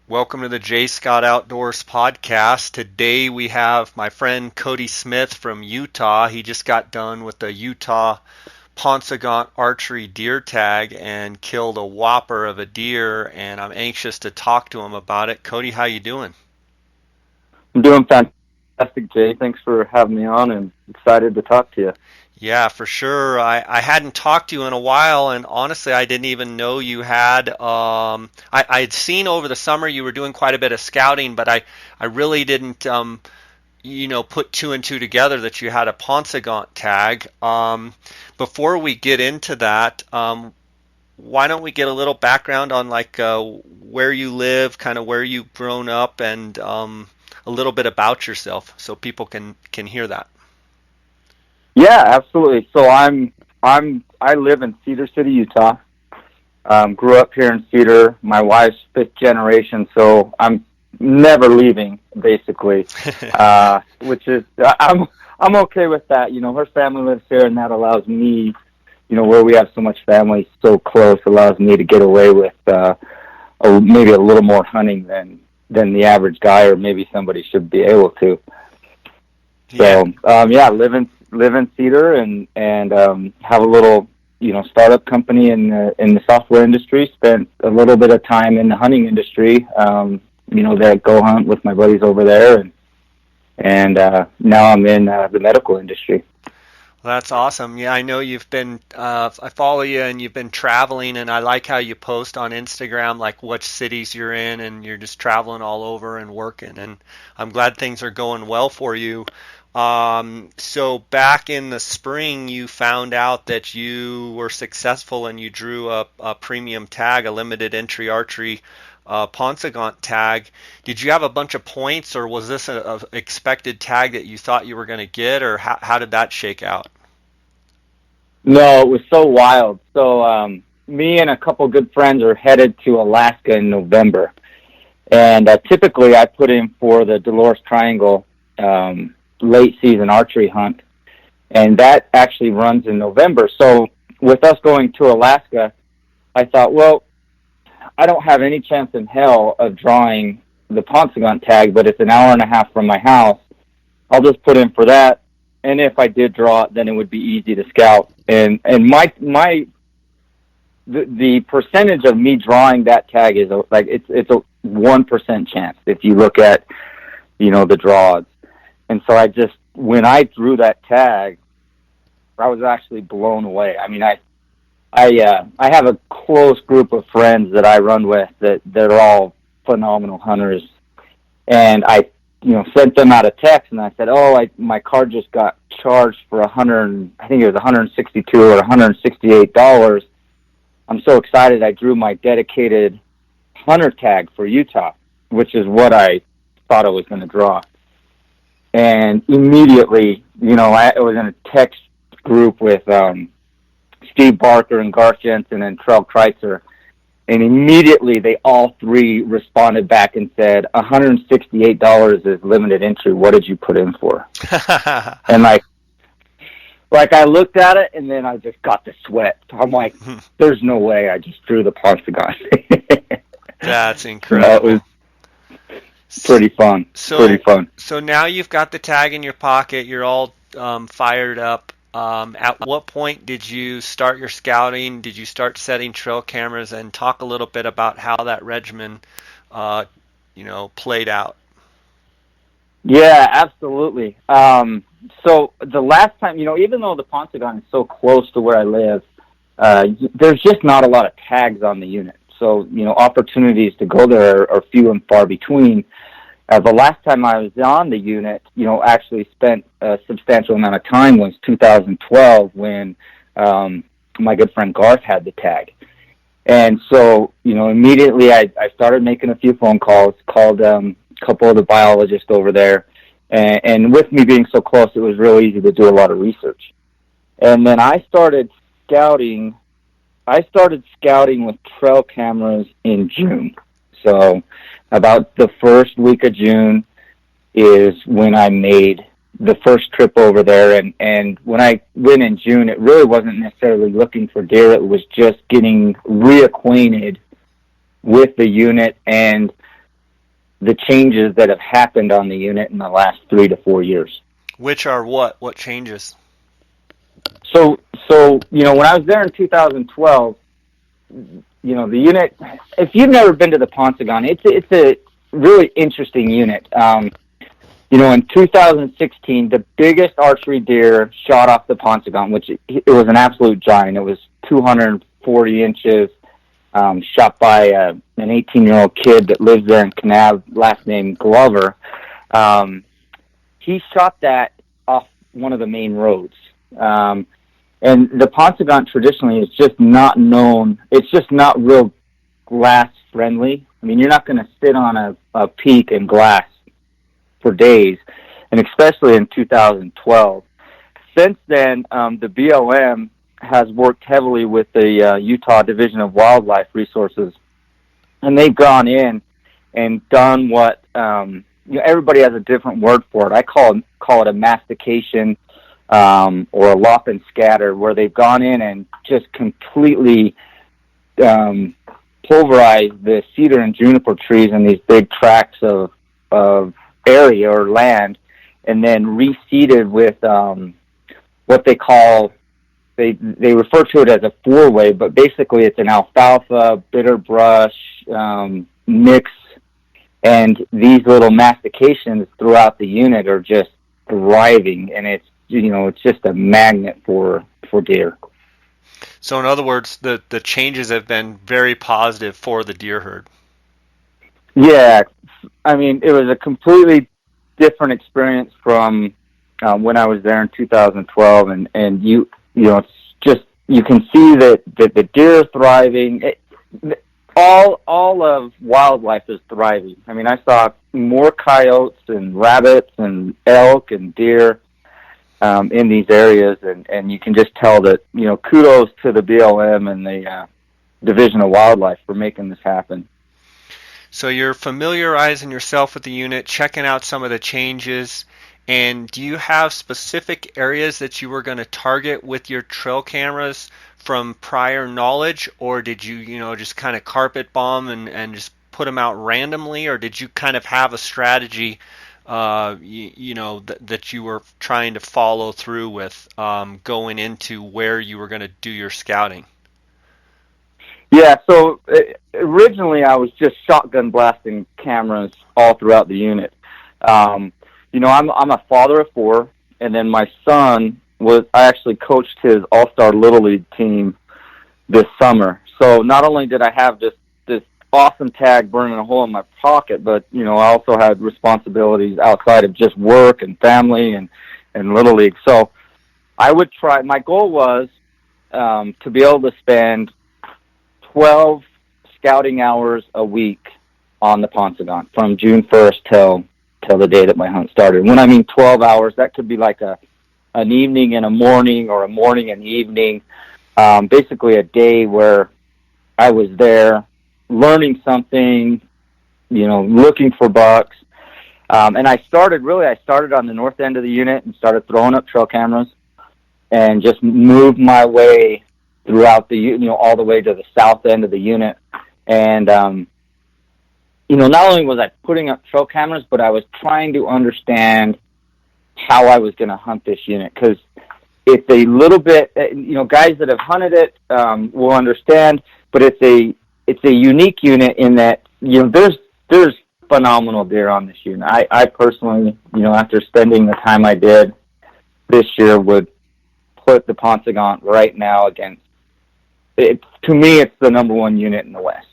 Welcome to the J. Scott Outdoors podcast. Today we have my friend Kody Smith from Utah. He just got done with the Utah Paunsaugunt archery deer tag and killed a whopper of a deer, and I'm anxious to talk to him about it. Kody, how you doing? I'm doing fantastic, Jay. Thanks for having me on, and excited to talk to you. Yeah, for sure. I hadn't talked to you in a while, and honestly, I didn't even know you had. I'd seen over the summer you were doing quite a bit of scouting, but I really didn't, put two and two together that you had a Paunsaugunt tag. Before we get into that, why don't we get a little background on where you live, kind of where you've grown up, and a little bit about yourself, so people can hear that. Yeah, absolutely. So I live in Cedar City, Utah. Grew up here in Cedar. My wife's fifth generation, so I'm never leaving, basically. Which is I'm okay with that. You know, her family lives here, and that allows me, where we have so much family so close, allows me to get away with maybe a little more hunting than the average guy, or maybe somebody should be able to. Yeah. So live in Cedar and have a little startup company in the software industry. Spent a little bit of time in the hunting industry. There at Go Hunt with my buddies over there, and now I'm in the medical industry. Well, that's awesome. Yeah, I know you've been, I follow you and you've been traveling, and I like how you post on Instagram, like which cities you're in, and you're just traveling all over and working. And I'm glad things are going well for you. So back in the spring, you found out that you were successful and you drew a premium tag, a limited entry archery Paunsaugunt tag. Did you have a bunch of points, or was this a expected tag that you thought you were going to get, or how did that shake out? No, it was so wild. So me and a couple good friends are headed to Alaska in November, and typically I put in for the Dolores Triangle late season archery hunt, and that actually runs in November. So with us going to Alaska, I thought, well, I don't have any chance in hell of drawing the Paunsaugunt tag, but it's an hour and a half from my house. I'll just put in for that, and if I did draw it, then it would be easy to scout. And the percentage of me drawing that tag is it's a 1% chance if you look at the draws. And so when I drew that tag, I was actually blown away. I mean, I have a close group of friends that I run with that they're all phenomenal hunters, and I sent them out a text, and I said, my card just got charged for I think it was $162 or $168. I'm so excited I drew my dedicated hunter tag for Utah, which is what I thought I was going to draw. And immediately, I was in a text group with Steve Barker and Garth Jensen and Trell Kreitzer, and immediately they all three responded back and said, $168 is limited entry. What did you put in for? And like I looked at it, and then I just got the sweat. I'm like, there's no way I just drew the Paunsaugunt. That's incredible. It was pretty fun. So now you've got the tag in your pocket. You're all fired up. At what point did you start your scouting? Did you start setting trail cameras? And talk a little bit about how that regimen, played out. Yeah, absolutely. So the last time, even though the Paunsaugunt is so close to where I live, there's just not a lot of tags on the unit. So, opportunities to go there are few and far between. The last time I was on the unit, actually spent a substantial amount of time was 2012 when my good friend Garth had the tag. And so, immediately I started making a few phone calls, called a couple of the biologists over there. And with me being so close, it was real easy to do a lot of research. And then I started scouting with trail cameras in June. So about the first week of June is when I made the first trip over there. And when I went in June, it really wasn't necessarily looking for deer. It was just getting reacquainted with the unit and the changes that have happened on the unit in the last 3 to 4 years. Which are what? What changes? So when I was there in 2012, the unit, if you've never been to the Paunsaugunt, it's a really interesting unit. In 2016, the biggest archery deer shot off the Paunsaugunt, which it was an absolute giant. It was 240 inches, shot by an 18-year-old kid that lives there in Kanab, last name Glover. He shot that off one of the main roads. And the Paunsaugunt traditionally is just not known. It's just not real glass friendly. I mean, you're not going to sit on a peak in glass for days, and especially in 2012. Since then, the BLM has worked heavily with the Utah Division of Wildlife Resources, and they've gone in and done what everybody has a different word for it. I call it a mastication or a lop and scatter, where they've gone in and just completely pulverized the cedar and juniper trees in these big tracts of area or land, and then reseeded with what they call, they refer to it as a four-way, but basically it's an alfalfa, bitter brush mix, and these little mastications throughout the unit are just thriving, and it's just a magnet for deer. So in other words, the changes have been very positive for the deer herd. Yeah, I mean, it was a completely different experience from when I was there in 2012, and it's just, you can see that the deer are thriving. All of wildlife is thriving. I mean, I saw more coyotes and rabbits and elk and deer in these areas, and you can just tell that, kudos to the BLM and the Division of Wildlife for making this happen. So you're familiarizing yourself with the unit, checking out some of the changes, and do you have specific areas that you were going to target with your trail cameras from prior knowledge, or did you, just kind of carpet bomb and just put them out randomly, or did you kind of have a strategy, that you were trying to follow through with going into where you were going to do your scouting? Yeah, so originally I was just shotgun blasting cameras all throughout the unit. I'm a father of four, and then my son I actually coached his all-star Little League team this summer. So not only did I have this awesome tag burning a hole in my pocket, but, I also had responsibilities outside of just work and family and Little League. So my goal was to be able to spend 12 scouting hours a week on the Paunsaugunt from June 1st till the day that my hunt started. When I mean 12 hours, that could be like an evening and a morning, or a morning and evening, basically a day where I was there learning something, looking for bucks. And I started on the north end of the unit and started throwing up trail cameras and just moved my way throughout the, all the way to the south end of the unit. And, not only was I putting up trail cameras, but I was trying to understand how I was going to hunt this unit. Because it's a little bit, guys that have hunted it will understand, but it's a unique unit in that, there's phenomenal deer on this unit. I personally, after spending the time I did this year, would put the Paunsaugunt right now against, to me, it's the number one unit in the West.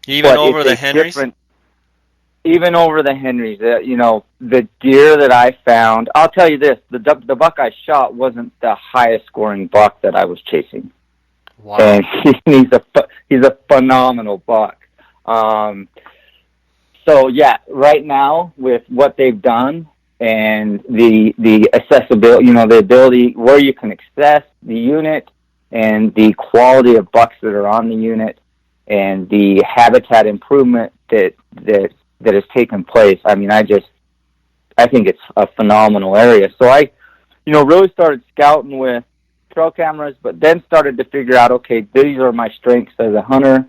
Even over the Henrys? Even over the Henrys. The deer that I found, I'll tell you this, the buck I shot wasn't the highest scoring buck that I was chasing. Wow. And he's a phenomenal buck. So yeah, right now with what they've done and the accessibility, the ability where you can access the unit and the quality of bucks that are on the unit and the habitat improvement that has taken place. I mean, I think it's a phenomenal area. So I, really started scouting with trail cameras, but then started to figure out, okay, these are my strengths as a hunter.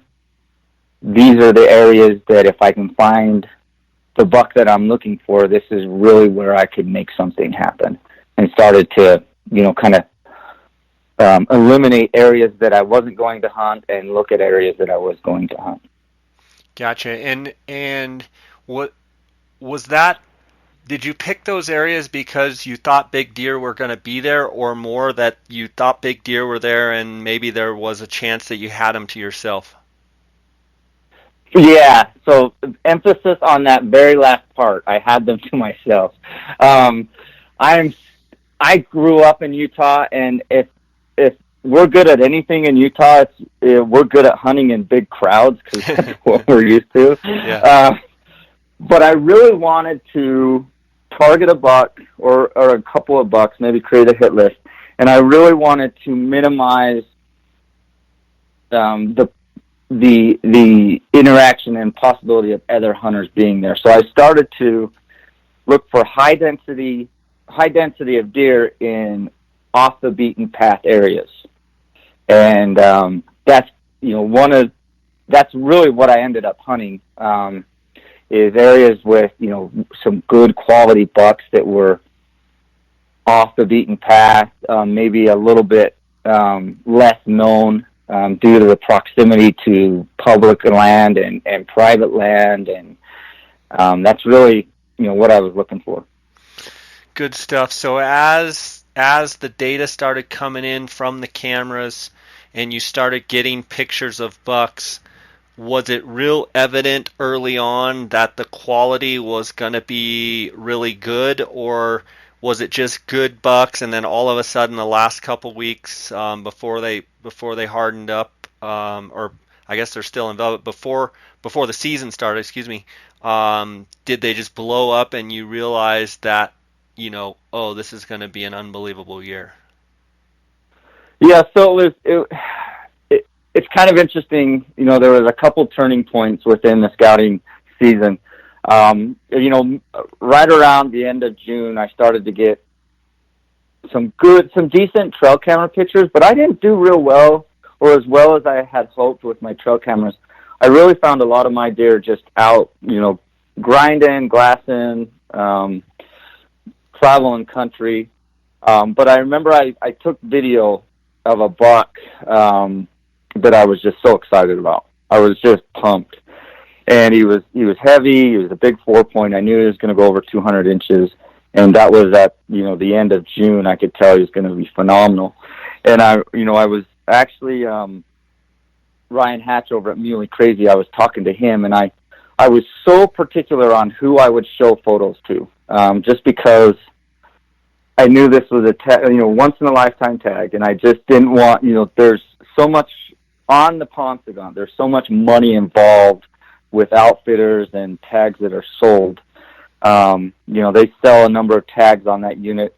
these are the areas that if I can find the buck that I'm looking for, this is really where I could make something happen. And started to, kind of eliminate areas that I wasn't going to hunt and look at areas that I was going to hunt. Gotcha. And what was that? Did you pick those areas because you thought big deer were going to be there, or more that you thought big deer were there and maybe there was a chance that you had them to yourself? Yeah, so emphasis on that very last part. I had them to myself. I grew up in Utah, and if we're good at anything in Utah, we're good at hunting in big crowds because that's what we're used to. Yeah. But I really wanted to target a buck or a couple of bucks, maybe create a hit list, and I really wanted to minimize the interaction and possibility of other hunters being there. So I started to look for high density of deer in off the beaten path areas, and that's that's really what I ended up hunting. Is areas with some good quality bucks that were off the beaten path, maybe a little bit less known due to the proximity to public land and private land, and that's really what I was looking for. Good stuff. So as the data started coming in from the cameras and you started getting pictures of bucks, was it real evident early on that the quality was going to be really good, or was it just good bucks and then all of a sudden the last couple weeks before they hardened up, or I guess they're still in velvet, before the season started, did they just blow up and you realized that oh, this is going to be an unbelievable year? Yeah, so it's kind of interesting. There was a couple turning points within the scouting season. Right around the end of June, I started to get some decent trail camera pictures, but I didn't do real well, or as well as I had hoped with my trail cameras. I really found a lot of my deer just out, grinding, glassing, traveling country. But I remember I took video of a buck that I was just so excited about. I was just pumped. And he was heavy. He was a big 4-point. I knew he was going to go over 200 inches. And that was at, the end of June. I could tell he was going to be phenomenal. And I was actually, Ryan Hatch over at Mule Crazy, I was talking to him, and I was so particular on who I would show photos to, just because I knew this was a once in a lifetime tag, and I just didn't want, there's so much on the Paunsaugunt. There's so much money involved with outfitters and tags that are sold. They sell a number of tags on that unit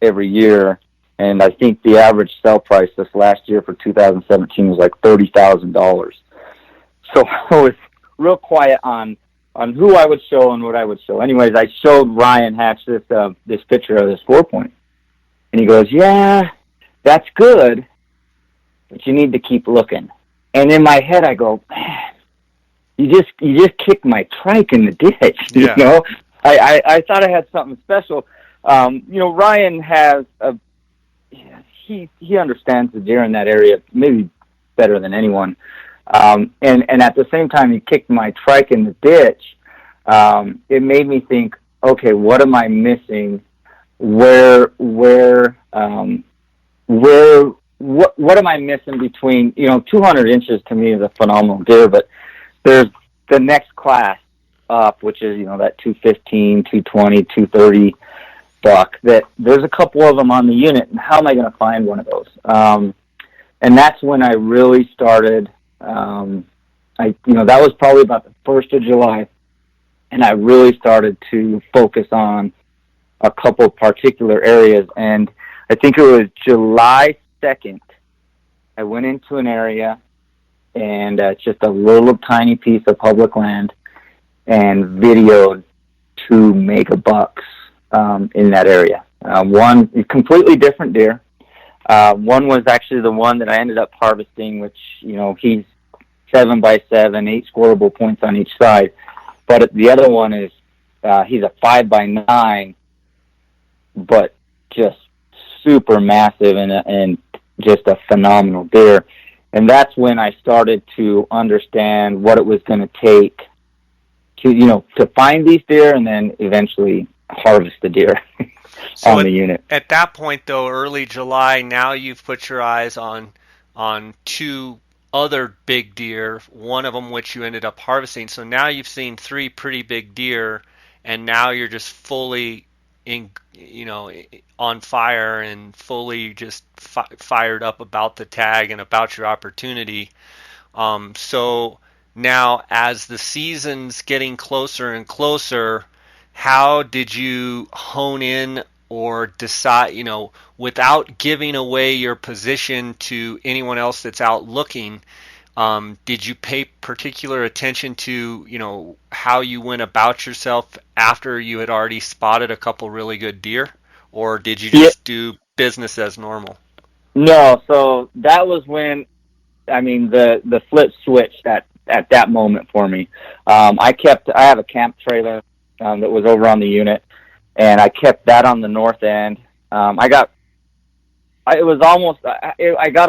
every year, and I think the average sell price this last year for 2017 was like $30,000. So I was real quiet on who I would show and what I would show. Anyways, I showed Ryan Hatch this picture of this 4-point, and he goes, "Yeah, that's good, but you need to keep looking." And in my head, I go, "Man, you just kicked my trike in the ditch." Yeah. I thought I had something special. Ryan has he understands the deer in that area maybe better than anyone. And at the same time he kicked my trike in the ditch, it made me think, okay, what am I missing? What am I missing between, 200 inches to me is a phenomenal deer, but there's the next class up, which is, that 215, 220, 230 buck, that there's a couple of them on the unit, and how am I going to find one of those? And that's when I really started, that was probably about the 1st of July, and I really started to focus on a couple of particular areas, and I think it was July 2nd, I went into an area, and just a little tiny piece of public land, and videoed 2 mega bucks in that area. One completely different deer. One was actually the one that I ended up harvesting, which he's 7x7, 8 scoreable points on each side. But the other one is he's a 5x9, but just super massive and just a phenomenal deer. And that's when I started to understand what it was going to take to find these deer and then eventually harvest the deer on the unit. At that point, though, early July, now you've put your eyes on two other big deer, one of them which you ended up harvesting. So now you've seen 3 pretty big deer, and now you're just fully on fire and fully just fired up about the tag and about your opportunity. So now, as the season's getting closer and closer, how did you hone in or decide, without giving away your position to anyone else that's out looking, did you pay particular attention to, how you went about yourself after you had already spotted a couple really good deer? Or did you just do business as normal? No, so that was when, the flip switched at that moment for me. I have a camp trailer that was over on the unit, and I kept that on the north end. I got a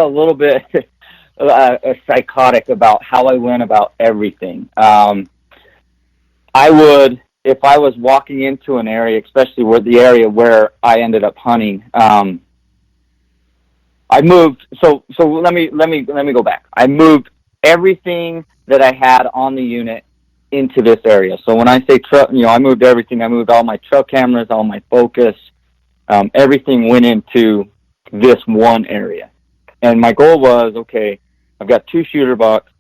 little bit psychotic about how I went about everything. If I was walking into an area, especially the area where I ended up hunting, I moved. So let me go back. I moved everything that I had on the unit into this area. So when I say I moved everything. I moved all my trail cameras, all my focus, everything went into this one area. And my goal was, okay, I've got 2 shooter bucks.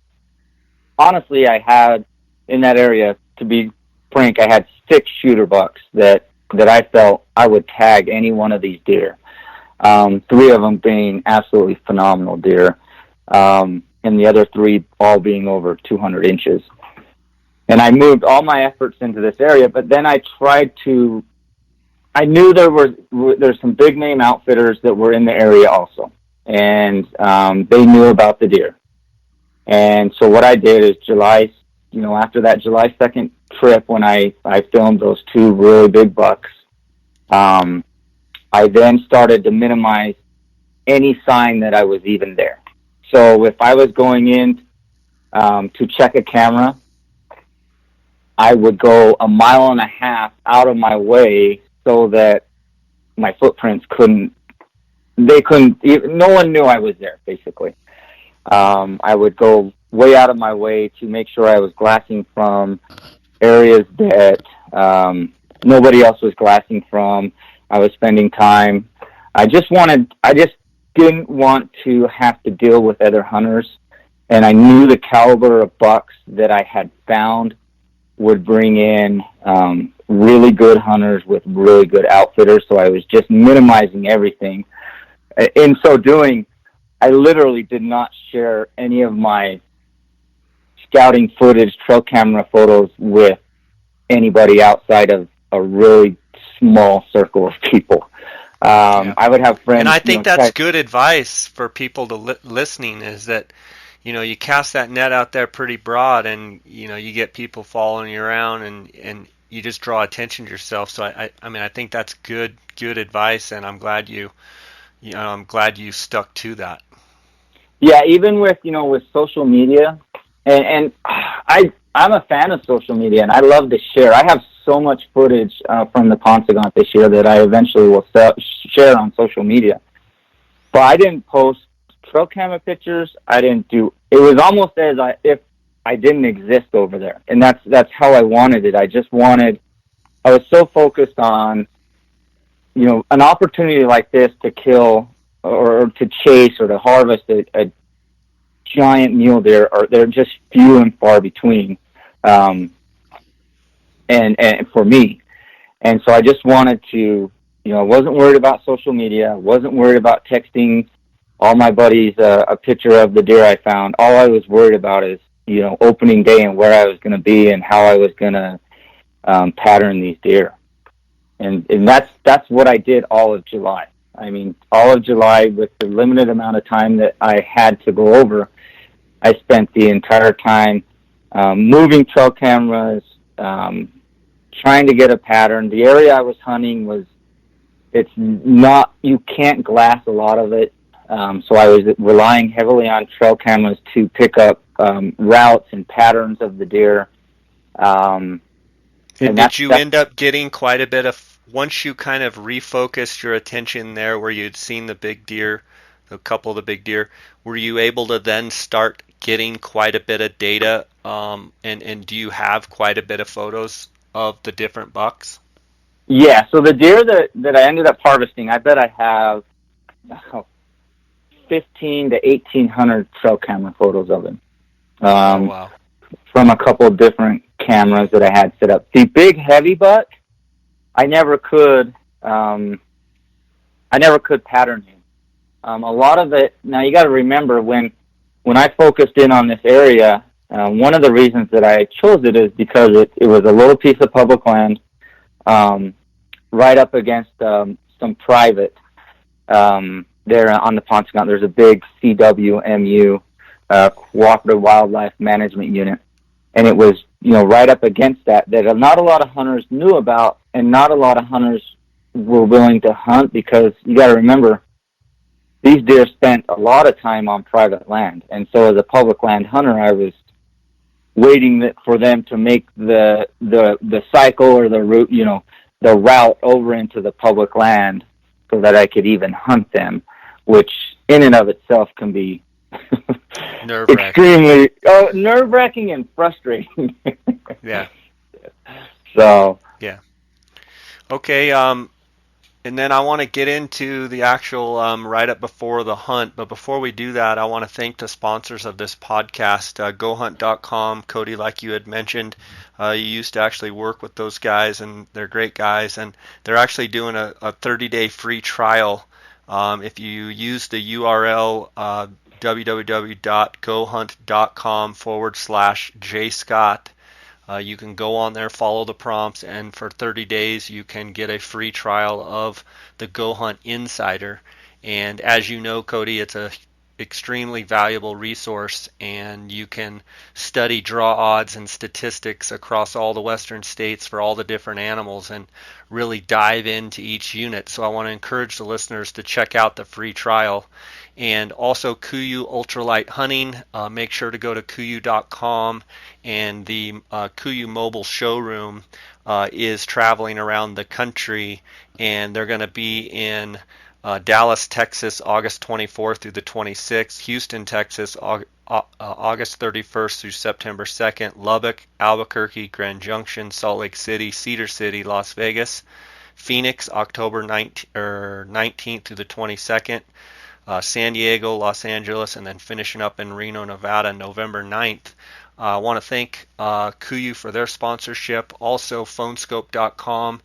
Honestly, I had in that area, to be frank, I had 6 shooter bucks that I felt I would tag any one of these deer. 3 of them being absolutely phenomenal deer, and the other 3 all being over 200 inches. And I moved all my efforts into this area, but then I knew there's some big name outfitters that were in the area also, and they knew about the deer. And so what I did is after that July 2nd trip when I filmed those 2 really big bucks, I then started to minimize any sign that I was even there. So if I was going in to check a camera, I would go 1.5 miles out of my way so that my footprints no one knew I was there, basically. I would go way out of my way to make sure I was glassing from areas that nobody else was glassing from. I was spending time. I just didn't want to have to deal with other hunters, and I knew the caliber of bucks that I had found would bring in really good hunters with really good outfitters, so I was just minimizing everything. In so doing, I literally did not share any of my scouting footage, trail camera photos with anybody outside of a really small circle of people. I would have friends. And I think that's good advice for people to listening, is that, you cast that net out there pretty broad, and, you get people following you around, and you just draw attention to yourself. So I think that's good advice, and I'm glad you stuck to that. Yeah, even with social media, and I'm a fan of social media, and I love to share. I have so much footage from the Paunsaugunt this year that I eventually will share on social media. But I didn't post trail camera pictures. It was almost as if I didn't exist over there, and that's how I wanted it. I was so focused on an opportunity like this to kill or to chase or to harvest a giant mule deer, or they're just few and far between, and for me. And so I just wanted to, I wasn't worried about social media. I wasn't worried about texting all my buddies a picture of the deer I found. All I was worried about is, opening day and where I was going to be and how I was going to pattern these deer. And that's what I did all of July. All of July, with the limited amount of time that I had to go over, I spent the entire time moving trail cameras, trying to get a pattern. The area I was hunting it's not, you can't glass a lot of it. So I was relying heavily on trail cameras to pick up routes and patterns of the deer. And did you end up getting quite a bit of, once you kind of refocused your attention there where you'd seen the big deer, a couple of the big deer, were you able to then start getting quite a bit of data? And do you have quite a bit of photos of the different bucks? Yeah, so the deer that I ended up harvesting, I bet I have 15 to 1,800 trail camera photos of him. Wow. From a couple of different cameras that I had set up. The big heavy buck, I never could pattern him. A lot of it, now you got to remember when I focused in on this area, one of the reasons that I chose it is because it was a little piece of public land, right up against some private there on the Paunsaugunt. There's a big CWMU, Cooperative Wildlife Management Unit, and it was right up against that not a lot of hunters knew about, and not a lot of hunters were willing to hunt, because you got to remember these deer spent a lot of time on private land, and so as a public land hunter, I was waiting for them to make the cycle or the route, the route over into the public land, so that I could even hunt them, which in and of itself can be extremely nerve-wracking and frustrating. Yeah. So. Yeah. Okay. And then I want to get into the actual write-up before the hunt. But before we do that, I want to thank the sponsors of this podcast, GoHunt.com. Kody, like you had mentioned, you used to actually work with those guys, and they're great guys. And they're actually doing a 30-day free trial. If you use the URL www.gohunt.com/jscott, you can go on there, follow the prompts, and for 30 days you can get a free trial of the Go Hunt Insider. And as you know, Kody, it's a extremely valuable resource, and you can study draw odds and statistics across all the western states for all the different animals and really dive into each unit. So I want to encourage the listeners to check out the free trial. And also KUIU Ultralight Hunting, make sure to go to KUIU.com, and the KUIU Mobile Showroom is traveling around the country, and they're going to be in Dallas, Texas, August 24th through the 26th, Houston, Texas, August 31st through September 2nd, Lubbock, Albuquerque, Grand Junction, Salt Lake City, Cedar City, Las Vegas, Phoenix, October 19th through the 22nd, San Diego, Los Angeles, and then finishing up in Reno, Nevada, November 9th. I want to thank KUIU for their sponsorship. Also, Phonescope.com.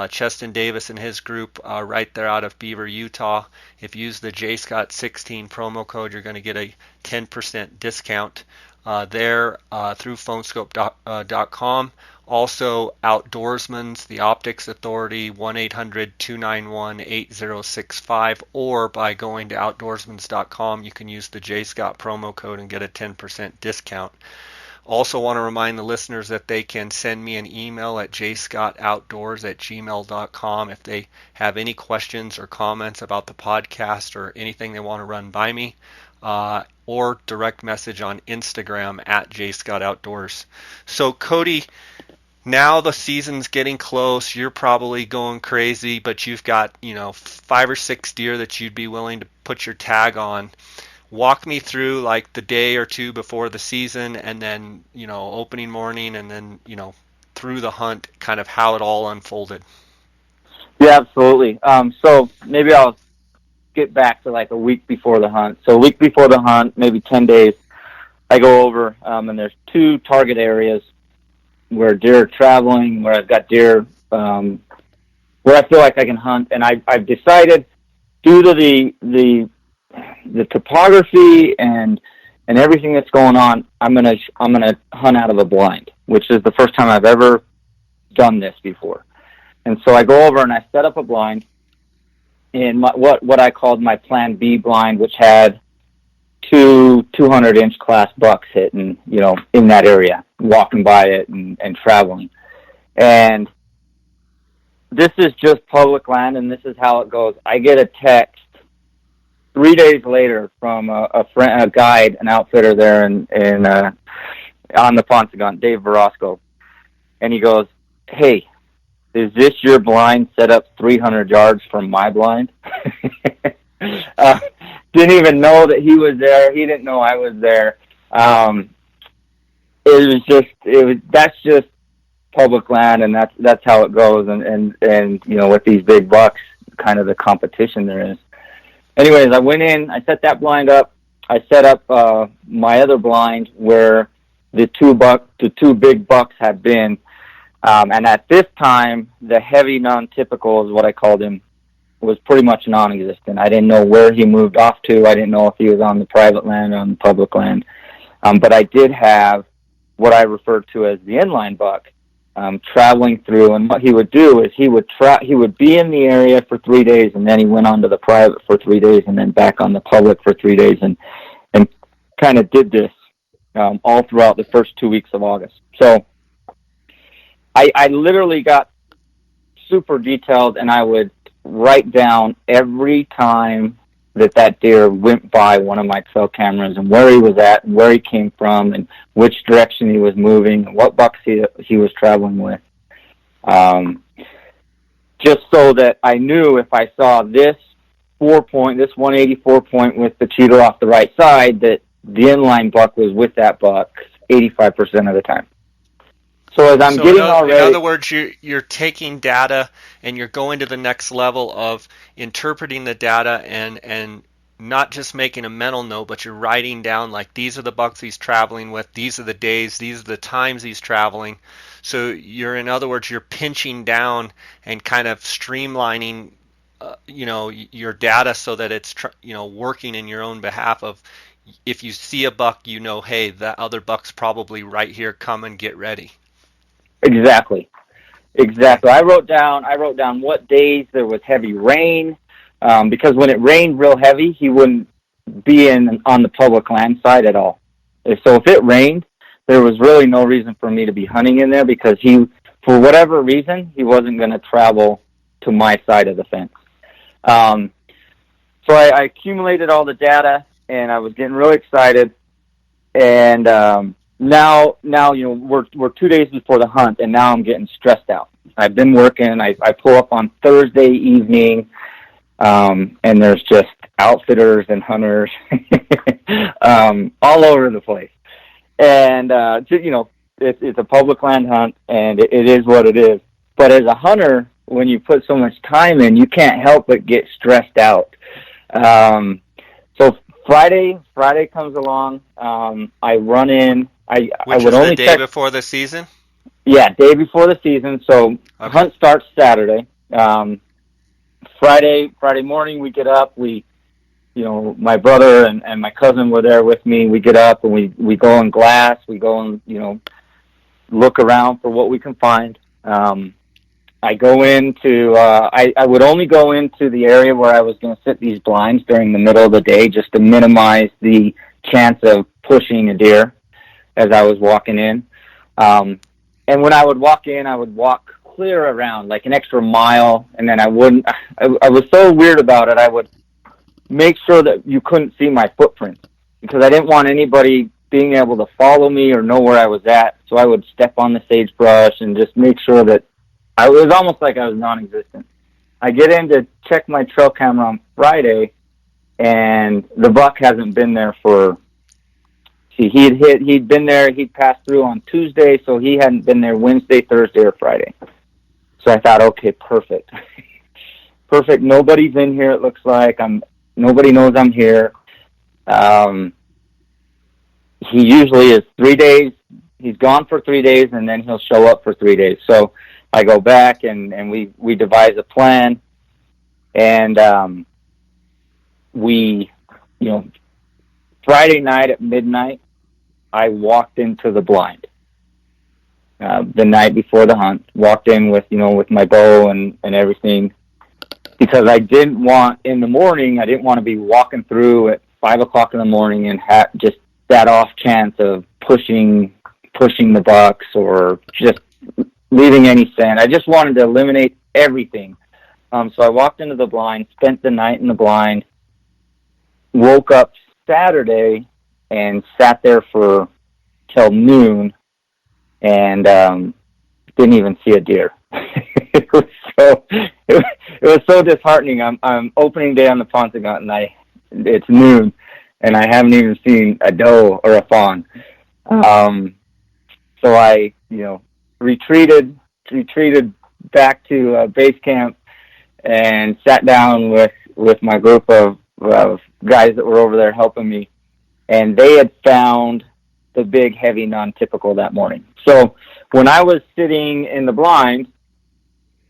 Cheston Davis and his group right there out of Beaver, Utah. If you use the JScott16 promo code, you're going to get a 10% discount there through Phonescope.com. Also, Outdoorsman's, the Optics Authority, 1-800-291-8065, or by going to outdoorsmans.com, you can use the JScott promo code and get a 10% discount. Also want to remind the listeners that they can send me an email at jscottoutdoors@gmail.com if they have any questions or comments about the podcast or anything they want to run by me, or direct message on Instagram at jscottoutdoors. So Kody, now the season's getting close. You're probably going crazy, but you've got 5 or 6 deer that you'd be willing to put your tag on. Walk me through like the day or two before the season, and then opening morning, and then through the hunt, kind of how it all unfolded. Yeah, absolutely. So maybe I'll get back to like a week before the hunt. So a week before the hunt, maybe 10 days, I go over, and there's 2 target areas where deer are traveling, where I've got deer, where I feel like I can hunt. And I've decided, due to the topography and everything that's going on, I'm gonna hunt out of a blind, which is the first time I've ever done this before. And so I go over and I set up a blind in what I called my Plan B blind, which had two 200-inch class bucks hitting, in that area, walking by it and traveling. And this is just public land, and this is how it goes. I get a text 3 days later from a friend, a guide, an outfitter there in on the Paunsaugunt, Dave Verosco, and he goes, "Hey, is this your blind set up 300 yards from my blind?" Didn't even know that he was there. He didn't know I was there. That's just public land, and that's how it goes. And with these big bucks, kind of the competition there is. Anyways, I went in, I set that blind up. I set up my other blind where the two big bucks had been. And at this time, the heavy non-typical is what I called him, was pretty much non-existent. I didn't know where he moved off to. I didn't know if he was on the private land or on the public land. But I did have what I referred to as the inline buck traveling through. And what he would do is he would be in the area for 3 days, and then he went on to the private for 3 days, and then back on the public for 3 days, and kind of did this all throughout the first 2 weeks of August. So I literally got super detailed, and I would write down every time that deer went by one of my trail cameras and where he was at and where he came from and which direction he was moving and what bucks he was traveling with. Just so that I knew if I saw this 184 point with the cheater off the right side, that the inline buck was with that buck 85% of the time. So as I'm getting already... In other words, you're taking data and you're going to the next level of interpreting the data and not just making a mental note, but you're writing down, like, these are the bucks he's traveling with, these are the days, these are the times he's traveling. So in other words, you're pinching down and kind of streamlining, your data so that it's, working in your own behalf of, if you see a buck, hey, that other buck's probably right here, come and get ready. Exactly. I wrote down what days there was heavy rain, because when it rained real heavy, he wouldn't be on the public land side at all. So if it rained, there was really no reason for me to be hunting in there, because for whatever reason, he wasn't going to travel to my side of the fence. So I accumulated all the data, and I was getting really excited. And now we're 2 days before the hunt, and now I'm getting stressed out. I've been working. I pull up on Thursday evening, and there's just outfitters and hunters all over the place. And it's a public land hunt, and it is what it is. But as a hunter, when you put so much time in, you can't help but get stressed out. So Friday comes along. I run in. Which is the day before the season? Yeah, day before the season. So okay. Hunt starts Saturday. Friday morning we get up. My brother and my cousin were there with me. We get up and we go in glass. We go and look around for what we can find. I go into. I would only go into the area where I was going to sit these blinds during the middle of the day, just to minimize the chance of pushing a deer as I was walking in. And when I would walk in, I would walk clear around, like an extra mile, and then I was so weird about it, I would make sure that you couldn't see my footprint, because I didn't want anybody being able to follow me or know where I was at. So I would step on the sagebrush and just make sure that it was almost like I was non-existent. I get in to check my trail camera on Friday, and the buck hasn't been there for... He'd been there, he'd passed through on Tuesday, so he hadn't been there Wednesday, Thursday, or Friday. So I thought, okay, perfect. Perfect. Nobody's in here, it looks like. Nobody knows I'm here. He usually is 3 days. He's gone for 3 days, and then he'll show up for 3 days. So I go back, and we devise a plan, and Friday night at midnight, I walked into the blind. The night before the hunt, walked in with my bow and everything, because I didn't want, in the morning, I didn't want to be walking through at 5 o'clock in the morning and just that off chance of pushing the bucks or just leaving any scent. I just wanted to eliminate everything. So I walked into the blind, spent the night in the blind, woke up Saturday and sat there for till noon and didn't even see a deer. It was so disheartening. I'm opening day on the Paunsaugunt and it's noon and I haven't even seen a doe or a fawn. So I, retreated back to base camp and sat down with my group of guys that were over there helping me, and they had found the big, heavy, non-typical that morning. So when I was sitting in the blind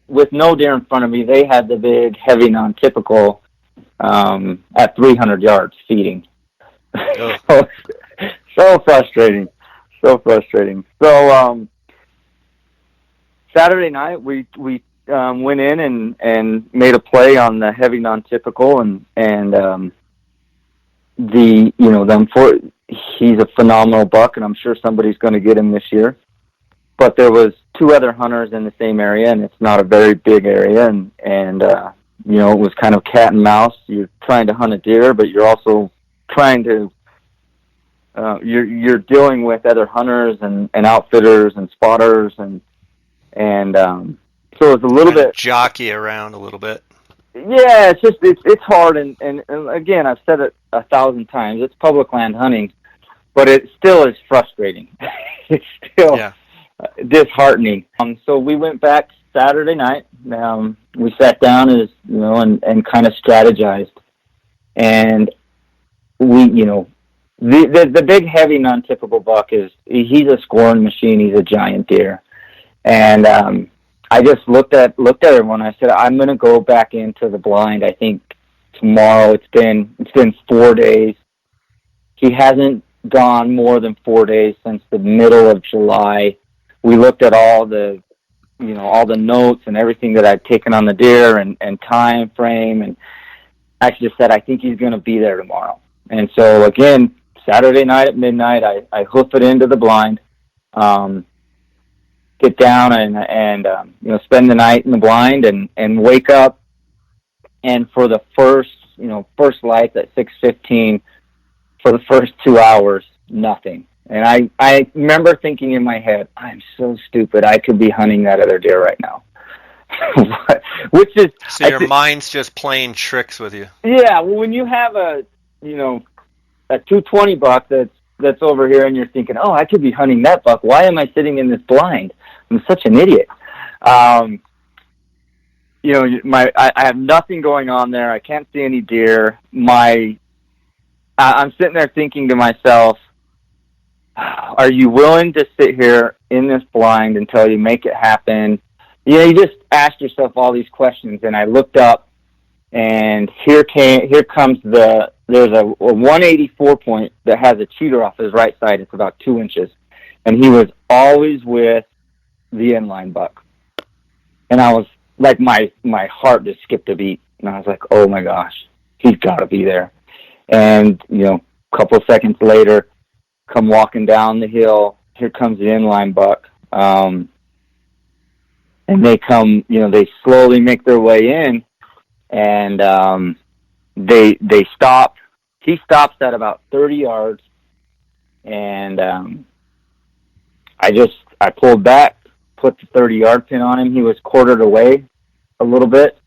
with no deer in front of me, they had the big, heavy, non-typical at 300 yards feeding. Oh. So frustrating. So Saturday night we went in and made a play on the heavy non-typical and he's a phenomenal buck and I'm sure somebody's going to get him this year. But there was 2 other hunters in the same area and it's not a very big area and it was kind of cat and mouse. You're trying to hunt a deer, but you're also trying to you're dealing with other hunters and outfitters and spotters and so it's a little bit jockey around a little bit. Yeah, it's hard and again I've said it 1,000 times. It's public land hunting, but it still is frustrating. It's still disheartening. So we went back Saturday night. We sat down and kind of strategized, and we the big heavy non-typical buck he's a scoring machine. He's a giant deer. And I just looked at everyone. I said, I'm going to go back into the blind. I think tomorrow. It's been 4 days. He hasn't gone more than 4 days since the middle of July. We looked at all the notes and everything that I'd taken on the deer and time frame. And I just said, I think he's going to be there tomorrow. And so again, Saturday night at midnight, I hoof it into the blind. Get down and spend the night in the blind and wake up. And for the first light at 6:15, for the first 2 hours, nothing. And I remember thinking in my head, I'm so stupid. I could be hunting that other deer right now. Which is so your mind's just playing tricks with you. Yeah, well, when you have a 220 buck that's over here and you're thinking, oh, I could be hunting that buck. Why am I sitting in this blind? I'm such an idiot. I have nothing going on there. I can't see any deer. I'm sitting there thinking to myself, are you willing to sit here in this blind until you make it happen? You just ask yourself all these questions. And I looked up and here comes there's a 184 point that has a cheater off his right side. It's about 2 inches. And he was always with the inline buck. And I was like, my heart just skipped a beat. And I was like, oh my gosh, he's got to be there. And, a couple seconds later, come walking down the hill, here comes the inline buck. And they come, they slowly make their way in. And they stop. He stops at about 30 yards. And I pulled back, put the 30-yard pin on him. He was quartered away a little bit,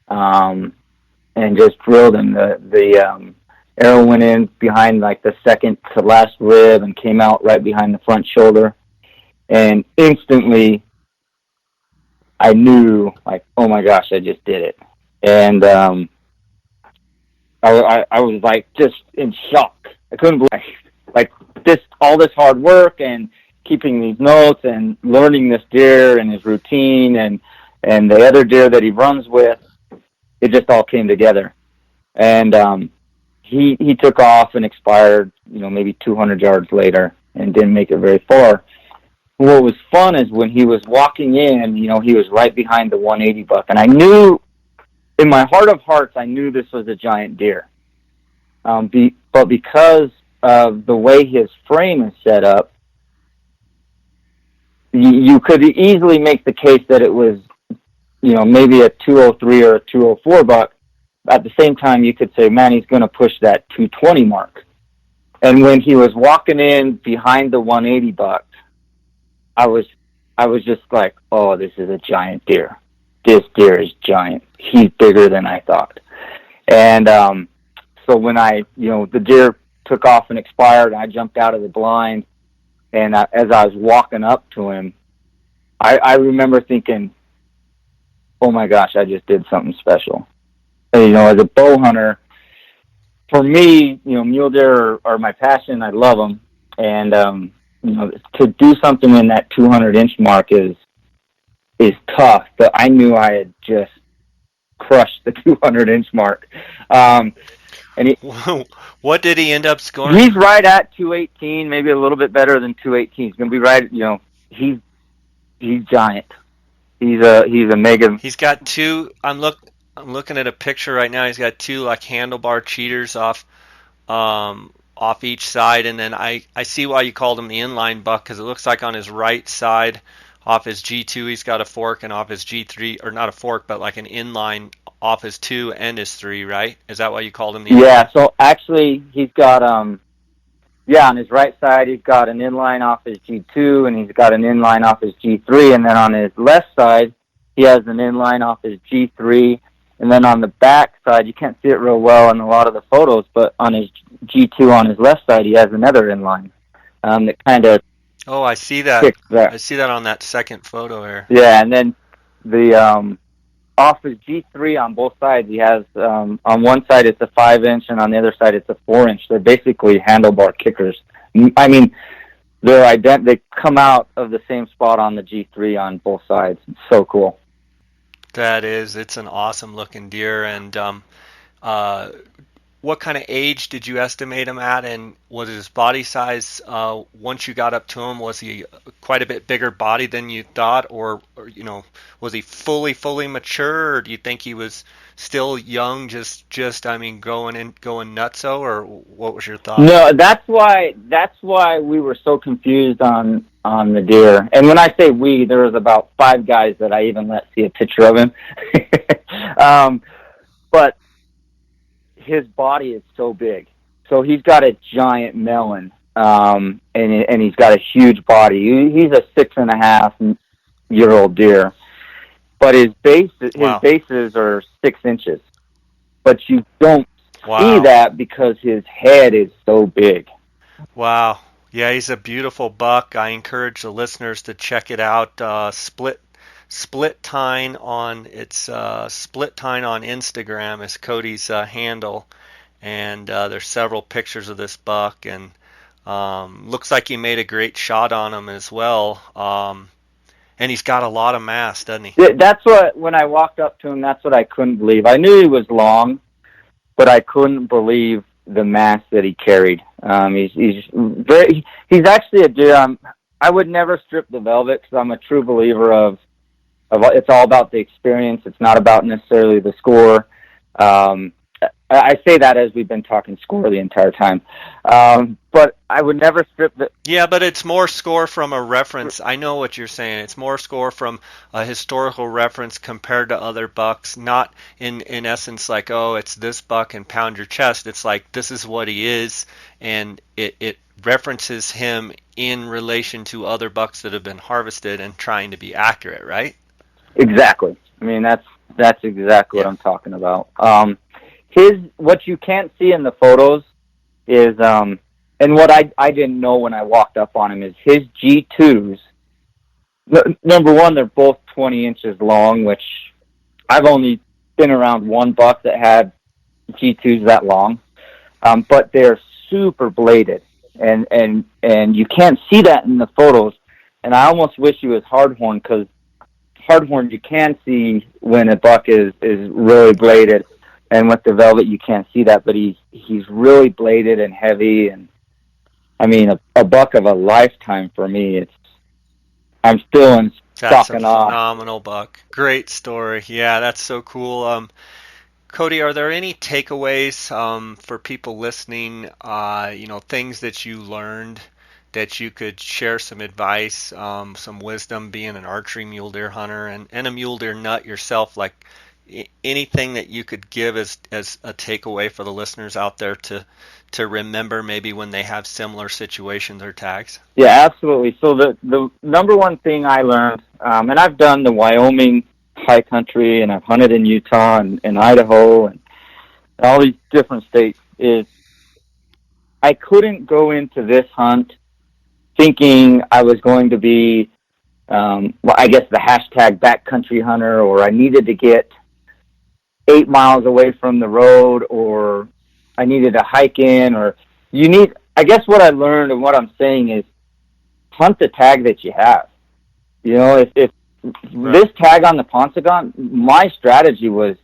and just drilled him. The arrow went in behind like the second to last rib and came out right behind the front shoulder. And instantly, I knew, like, oh my gosh, I just did it. And I was like just in shock. I couldn't believe all this hard work and keeping these notes and learning this deer and his routine and the other deer that he runs with. It just all came together. And he took off and expired, maybe 200 yards later and didn't make it very far. What was fun is when he was walking in, he was right behind the 180 buck. And I knew, in my heart of hearts, I knew this was a giant deer. But because of the way his frame is set up, you could easily make the case that it was, maybe a 203 or a 204 buck. At the same time, you could say, man, he's going to push that 220 mark. And when he was walking in behind the 180 buck, I was just like, oh, this is a giant deer. This deer is giant. He's bigger than I thought. And so when the deer took off and expired, I jumped out of the blind. And as I was walking up to him, I remember thinking, oh my gosh, I just did something special. And, as a bow hunter, for me, mule deer are my passion. I love them. And, to do something in that 200-inch mark is tough. But I knew I had just crushed the 200-inch mark. And what did he end up scoring? He's right at 218, maybe a little bit better than 218. He's going to be right. He's giant. He's a mega. He's got two. I'm looking at a picture right now. He's got two like handlebar cheaters off each side, and then I see why you called him the inline buck, because it looks like on his right side off his G2 he's got a fork, and off his G3, or not a fork but like an inline off his 2 and his 3, right? Is that why you called him the inline? Yeah, so actually he's got on his right side he's got an inline off his G2, and he's got an inline off his G3, and then on his left side he has an inline off his G3. And then on the back side, you can't see it real well in a lot of the photos, but on his G2 on his left side, he has another inline that kind of. Oh, I see that. I see that on that second photo here. Yeah, and then the off his G3 on both sides, he has on one side it's a 5-inch, and on the other side it's a 4-inch. They're basically handlebar kickers. I mean, they come out of the same spot on the G3 on both sides. It's so cool. It's an awesome looking deer. And what kind of age did you estimate him at, and was his body size, once you got up to him, was he quite a bit bigger body than you thought, or was he fully mature, or do you think he was still young, just going nutso, or what was your thought? No, that's why we were so confused on the deer. And when I say we, there was about 5 guys that I even let see a picture of him. But his body is so big. So he's got a giant melon, and he's got a huge body. He's a 6.5-year-old deer, but his bases are 6 inches. But you don't see that because his head is so big. Wow. Yeah, he's a beautiful buck. I encourage the listeners to check it out. Split Tine on Split Tine on Instagram is Kody's handle, and there's several pictures of this buck, and looks like he made a great shot on him as well. And he's got a lot of mass, doesn't he? That's what, when I walked up to him, that's what I couldn't believe. I knew he was long, but I couldn't believe the mass that he carried. He's actually a deer. I would never strip the velvet, because I'm a true believer of it's all about the experience. It's not about necessarily the score. I say that as we've been talking score the entire time. But I would never strip the... Yeah, but it's more score from a reference. I know what you're saying. It's more score from a historical reference compared to other bucks, not in essence like, oh, it's this buck and pound your chest. It's like, this is what he is, and it references him in relation to other bucks that have been harvested and trying to be accurate, right? Exactly. I mean, that's exactly what I'm talking about. What you can't see in the photos is, and what I didn't know when I walked up on him, is his G2s. Number one, they're both 20 inches long, which I've only been around one buck that had G2s that long. But they're super bladed, and you can't see that in the photos. And I almost wish he was hardhorn, because hardhorn you can see when a buck is really bladed, and with the velvet you can't see that. But he's really bladed and heavy, and I mean a buck of a lifetime for me. I'm still in shock and awe. Phenomenal buck. Great story. Yeah, that's so cool. Kody, are there any takeaways for people listening? Things that you learned that you could share some advice, some wisdom, being an archery mule deer hunter and a mule deer nut yourself. Like anything that you could give as a takeaway for the listeners out there to remember maybe when they have similar situations or tags. Yeah, absolutely. So the number one thing I learned, and I've done the Wyoming high country, and I've hunted in Utah and Idaho and all these different states, is I couldn't go into this hunt thinking I was going to be, I guess the hashtag backcountry hunter, or I needed to get 8 miles away from the road, or I needed to hike in, or I guess what I learned and what I'm saying is hunt the tag that you have. If Right. this tag on the Paunsaugunt, my strategy was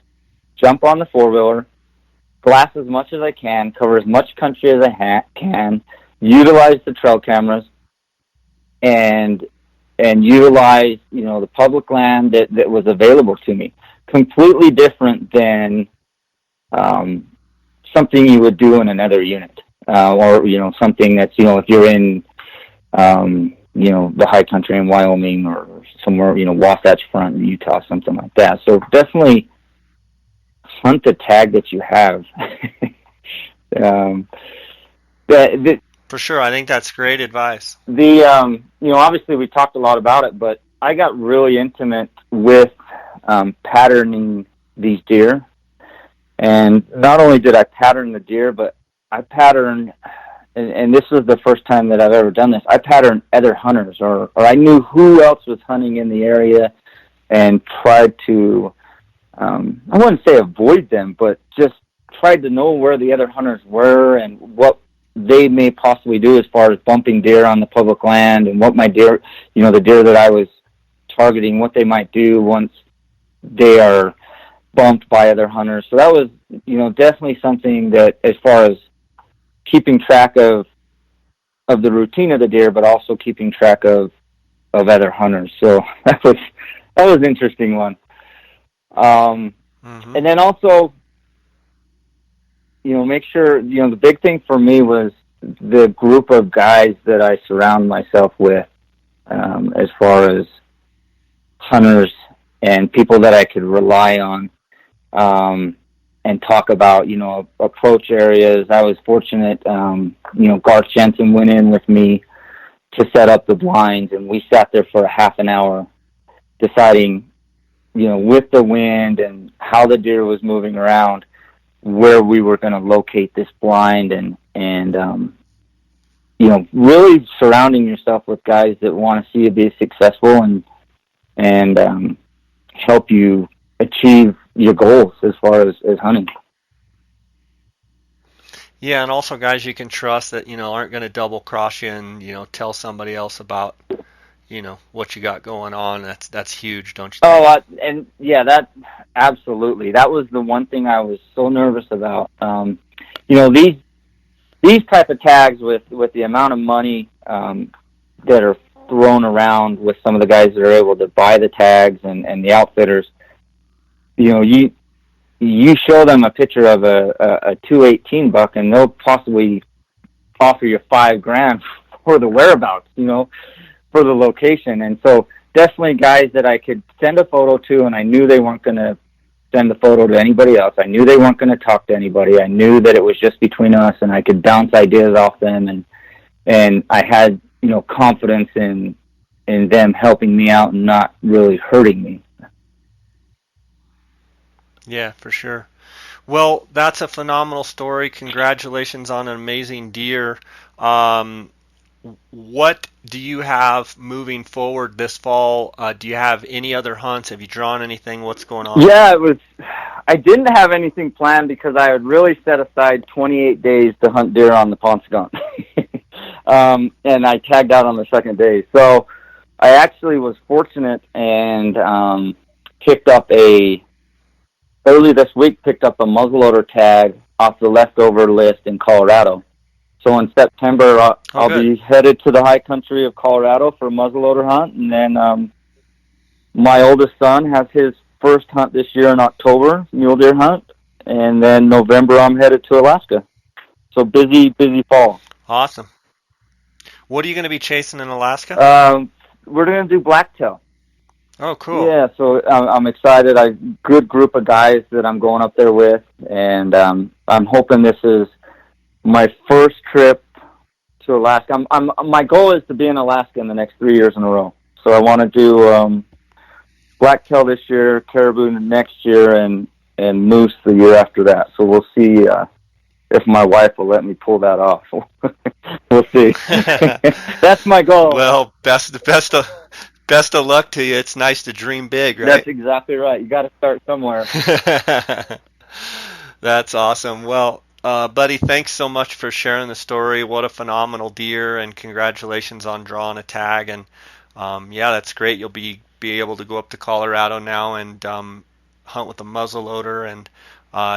jump on the four-wheeler, glass as much as I can, cover as much country as I can, utilize the trail cameras, and utilize, the public land that was available to me. Completely different than something you would do in another unit, or something that's if you're in the high country in Wyoming or somewhere Wasatch Front in Utah, something like that. So definitely hunt the tag that you have. For sure, I think that's great advice. Obviously we talked a lot about it, but I got really intimate with patterning these deer. And not only did I pattern the deer, but I patterned, and this was the first time that I've ever done this, I patterned other hunters, or I knew who else was hunting in the area and tried to, I wouldn't say avoid them, but just tried to know where the other hunters were and what they may possibly do as far as bumping deer on the public land, and what my deer, the deer that I was targeting, what they might do once they are bumped by other hunters. So that was, definitely something that, as far as keeping track of the routine of the deer, but also keeping track of other hunters. So that was an interesting one. And then also, make sure, the big thing for me was the group of guys that I surround myself with, as far as hunters and people that I could rely on, and talk about, approach areas. I was fortunate, Garth Jensen went in with me to set up the blinds, and we sat there for a half an hour deciding, with the wind and how the deer was moving around, where we were going to locate this blind, and really surrounding yourself with guys that want to see you be successful and help you achieve your goals as far as hunting. Yeah, and also guys you can trust that, aren't going to double cross you and, tell somebody else about, what you got going on. That's huge, don't you think? That absolutely. That was the one thing I was so nervous about. These type of tags with the amount of money that are thrown around with some of the guys that are able to buy the tags and the outfitters, you show them a picture of a 218 buck, and they'll possibly offer you $5,000 for the whereabouts, for the location. And so definitely guys that I could send a photo to, and I knew they weren't going to send the photo to anybody else. I knew they weren't going to talk to anybody. I knew that it was just between us, and I could bounce ideas off them, and I had, confidence in them helping me out and not really hurting me. Yeah, for sure. Well, that's a phenomenal story. Congratulations on an amazing deer. What do you have moving forward this fall? Do you have any other hunts? Have you drawn anything? What's going on? Yeah, I didn't have anything planned because I had really set aside 28 days to hunt deer on the Paunsaugunt. And I tagged out on the second day. So I actually was fortunate and picked up early this week, picked up a muzzleloader tag off the leftover list in Colorado. So in September, I'll be headed to the high country of Colorado for a muzzleloader hunt. And then my oldest son has his first hunt this year in October, mule deer hunt. and then November I'm headed to Alaska. So busy fall. Awesome. What are you going to be chasing in Alaska? We're gonna do blacktail. Oh, cool. Yeah, so I'm excited. I good group of guys that I'm going up there with, and I'm hoping this is my first trip to Alaska. My goal is to be in Alaska in the next 3 years in a row. So I want to do blacktail this year, caribou next year, and moose the year after that. So we'll see if my wife will let me pull that off. We'll see. That's my goal. Well, best of luck to you. It's nice to dream big, right? That's exactly right. You got to start somewhere. That's awesome. Well, buddy, thanks so much for sharing the story. What a phenomenal deer, and congratulations on drawing a tag. And yeah, that's great. You'll be able to go up to Colorado now and hunt with a muzzleloader. And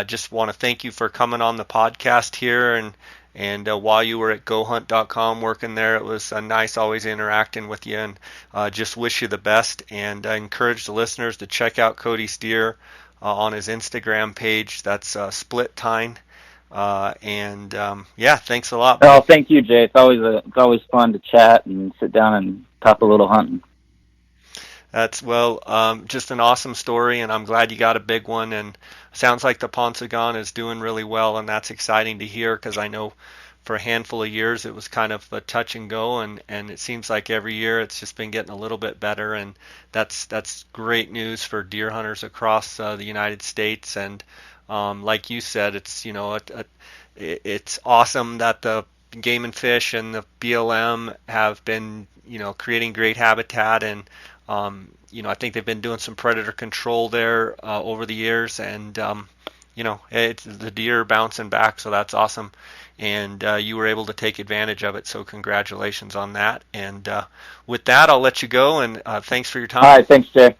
just want to thank you for coming on the podcast here. And while you were at GoHunt.com working there, it was nice always interacting with you, and just wish you the best. And I encourage the listeners to check out Kody Steer on his Instagram page. That's Split Tine. Yeah, thanks a lot. Oh, thank you, Jay. It's always fun to chat and sit down and talk a little hunting. That's just an awesome story, and I'm glad you got a big one. And sounds like the Paunsaugunt is doing really well, and that's exciting to hear, because I know for a handful of years it was kind of a touch and go, and it seems like every year it's just been getting a little bit better, and that's great news for deer hunters across the United States. And like you said, it's it's awesome that the Game and Fish and the BLM have been creating great habitat, and I think they've been doing some predator control there over the years, and it's the deer bouncing back, so that's awesome. And you were able to take advantage of it, so congratulations on that. And with that, I'll let you go, and thanks for your time. All right, thanks, Jay.